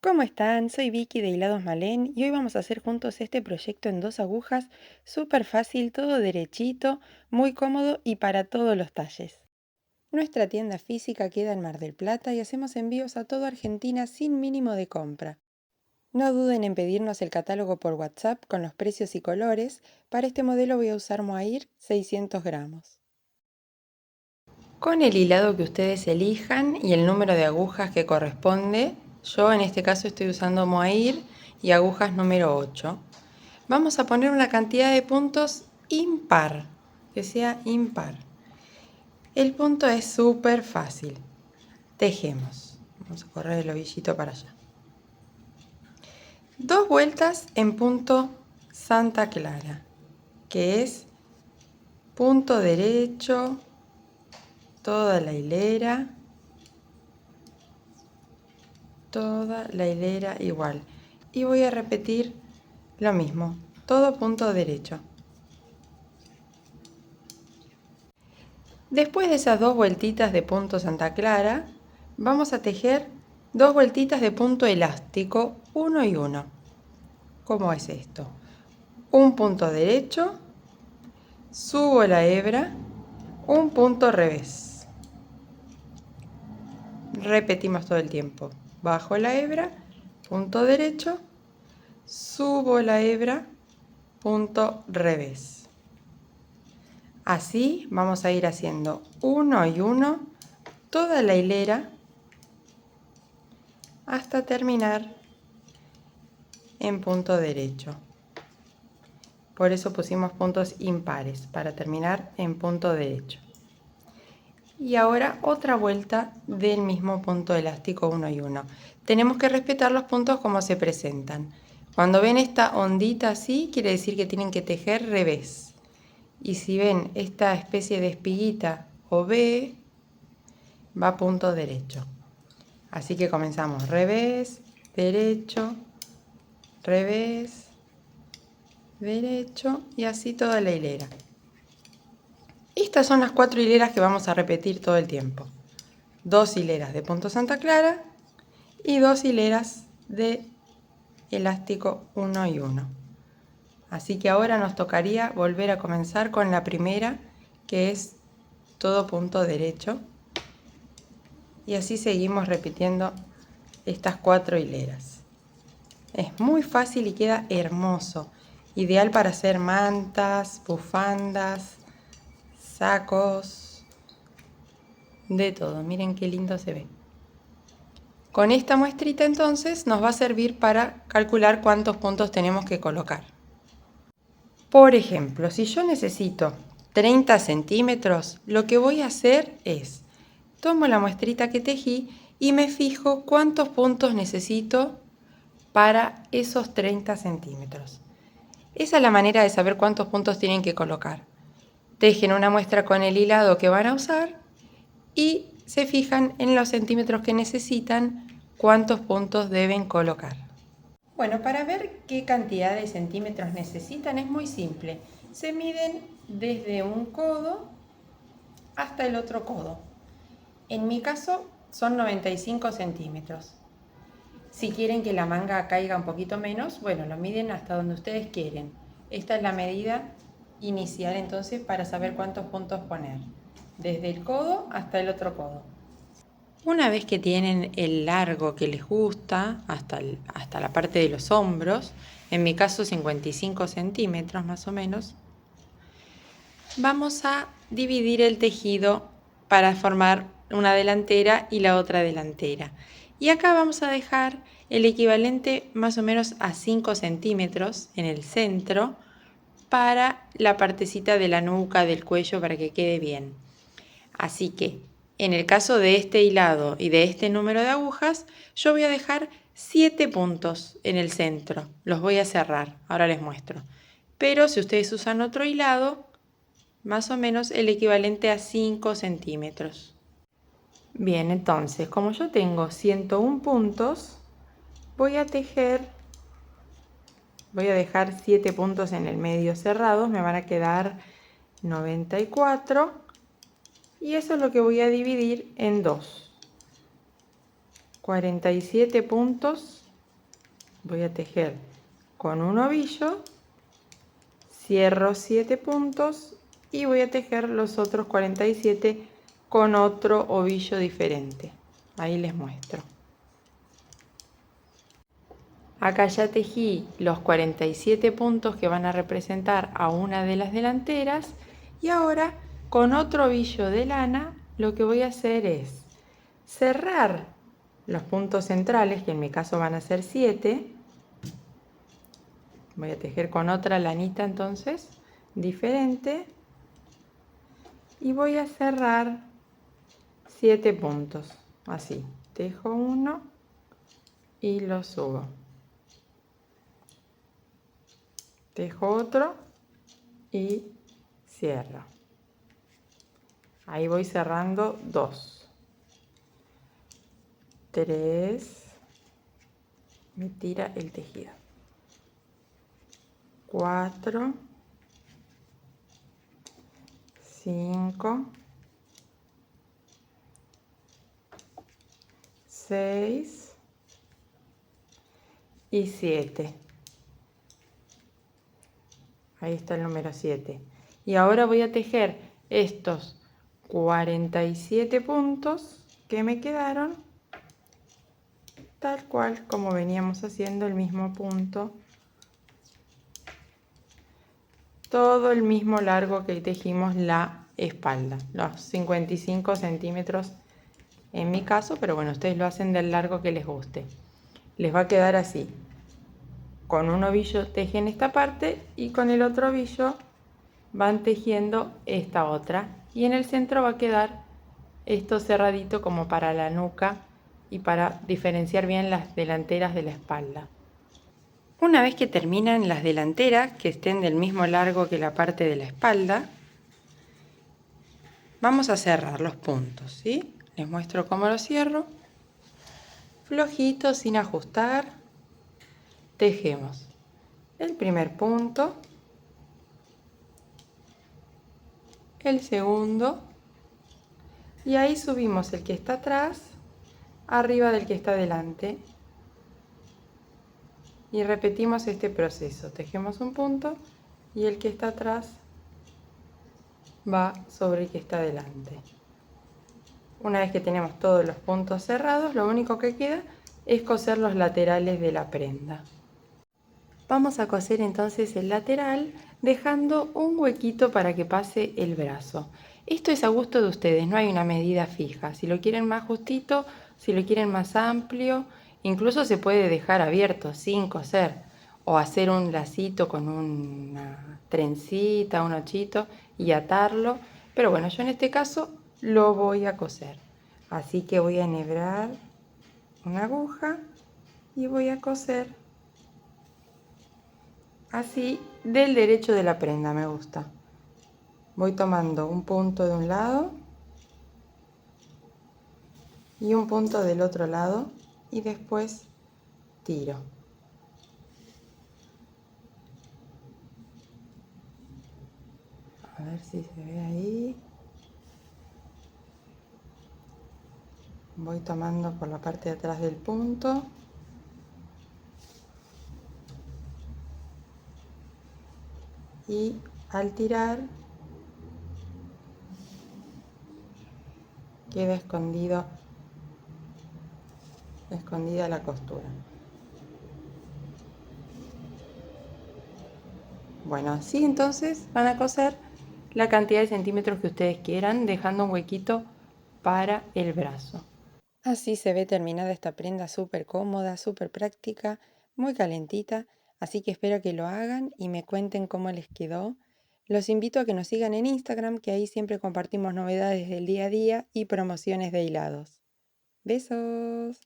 ¿Cómo están? Soy Vicky de Hilados Malén y hoy vamos a hacer juntos este proyecto en 2 agujas, súper fácil, todo derechito, muy cómodo y para todos los talles. Nuestra tienda física queda en Mar del Plata y hacemos envíos a toda Argentina sin mínimo de compra. No duden en pedirnos el catálogo por WhatsApp con los precios y colores. Para este modelo voy a usar mohair 600 gramos. Con el hilado que ustedes elijan y el número de agujas que corresponde, yo en este caso estoy usando mohair y agujas número 8. Vamos a poner una cantidad de puntos impar, que sea impar. El punto es súper fácil. Tejemos. Vamos a correr el ovillito para allá. 2 vueltas en punto Santa Clara, que es punto derecho, toda la hilera igual. Y voy a repetir lo mismo, todo punto derecho. Después de esas 2 vueltitas de punto Santa Clara, vamos a tejer 2 vueltitas de punto elástico, 1 y 1. ¿Cómo es esto? Un punto derecho, subo la hebra, un punto revés. Repetimos todo el tiempo. Bajo la hebra, punto derecho, subo la hebra, punto revés. Así vamos a ir haciendo 1 y 1 toda la hilera hasta terminar en punto derecho. Por eso pusimos puntos impares, para terminar en punto derecho. Y ahora otra vuelta del mismo punto elástico 1 y 1. Tenemos que respetar los puntos como se presentan. Cuando ven esta ondita así, quiere decir que tienen que tejer revés. Y si ven esta especie de espiguita o V, va punto derecho. Así que comenzamos revés, derecho, revés, derecho y así toda la hilera. Estas son las 4 hileras que vamos a repetir todo el tiempo. 2 hileras de punto Santa Clara y 2 hileras de elástico 1 y 1. Así que ahora nos tocaría volver a comenzar con la primera, que es todo punto derecho. Y así seguimos repitiendo estas 4 hileras. Es muy fácil y queda hermoso. Ideal para hacer mantas, bufandas, sacos, de todo. Miren qué lindo se ve. Con esta muestrita entonces nos va a servir para calcular cuántos puntos tenemos que colocar. Por ejemplo, si yo necesito 30 centímetros, lo que voy a hacer es, tomo la muestrita que tejí y me fijo cuántos puntos necesito para esos 30 centímetros. Esa es la manera de saber cuántos puntos tienen que colocar. Tejen una muestra con el hilado que van a usar y se fijan en los centímetros que necesitan, cuántos puntos deben colocar. Bueno, para ver qué cantidad de centímetros necesitan es muy simple. Se miden desde un codo hasta el otro codo. En mi caso son 95 centímetros. Si quieren que la manga caiga un poquito menos, bueno, lo miden hasta donde ustedes quieren. Esta es la medida inicial entonces para saber cuántos puntos poner. Desde el codo hasta el otro codo. Una vez que tienen el largo que les gusta, hasta la parte de los hombros, en mi caso 55 centímetros más o menos, vamos a dividir el tejido para formar una delantera y la otra delantera. Y acá vamos a dejar el equivalente más o menos a 5 centímetros en el centro para la partecita de la nuca, del cuello, para que quede bien. Así que en el caso de este hilado y de este número de agujas, yo voy a dejar 7 puntos en el centro. Los voy a cerrar, ahora les muestro. Pero si ustedes usan otro hilado, más o menos el equivalente a 5 centímetros. Bien, entonces, como yo tengo 101 puntos, voy a dejar 7 puntos en el medio cerrados, me van a quedar 94. Y eso es lo que voy a dividir en 2. 47 puntos voy a tejer con un ovillo, cierro 7 puntos y voy a tejer los otros 47 con otro ovillo diferente. Ahí les muestro. Acá ya tejí los 47 puntos que van a representar a una de las delanteras y ahora con otro ovillo de lana lo que voy a hacer es cerrar los puntos centrales, que en mi caso van a ser 7. Voy a tejer con otra lanita entonces diferente y voy a cerrar 7 puntos, así, tejo uno y lo subo, tejo otro y cierro. Ahí voy cerrando 2, 3, me tira el tejido, 4, 5, 6 y 7. Ahí está el número 7. Y ahora voy a tejer estos 47 puntos que me quedaron, tal cual como veníamos haciendo el mismo punto, todo el mismo largo que tejimos la espalda, los 55 centímetros en mi caso, pero bueno, ustedes lo hacen del largo que les guste. Les va a quedar así. Con un ovillo tejen esta parte y con el otro ovillo van tejiendo esta otra. Y en el centro va a quedar esto cerradito como para la nuca y para diferenciar bien las delanteras de la espalda. Una vez que terminan las delanteras, que estén del mismo largo que la parte de la espalda, vamos a cerrar los puntos, ¿sí? Les muestro cómo lo cierro. Flojito, sin ajustar, tejemos el primer punto, el segundo, y ahí subimos el que está atrás arriba del que está delante y repetimos este proceso. Tejemos un punto y el que está atrás va sobre el que está delante. Una vez que tenemos todos los puntos cerrados, lo único que queda es coser los laterales de la prenda. Vamos a coser entonces el lateral dejando un huequito para que pase el brazo. Esto es a gusto de ustedes, no hay una medida fija. Si lo quieren más justito, si lo quieren más amplio, incluso se puede dejar abierto sin coser o hacer un lacito con una trencita, un ochito y atarlo. Pero bueno, yo en este caso lo voy a coser. Así que voy a enhebrar una aguja y voy a coser así del derecho de la prenda, me gusta. Voy tomando un punto de un lado y un punto del otro lado y después tiro. A ver si se ve ahí. Voy tomando por la parte de atrás del punto. Y al tirar queda escondida la costura. Bueno, así entonces van a coser la cantidad de centímetros que ustedes quieran, dejando un huequito para el brazo. Así se ve terminada esta prenda súper cómoda, súper práctica, muy calentita, así que espero que lo hagan y me cuenten cómo les quedó. Los invito a que nos sigan en Instagram, que ahí siempre compartimos novedades del día a día y promociones de hilados. ¡Besos!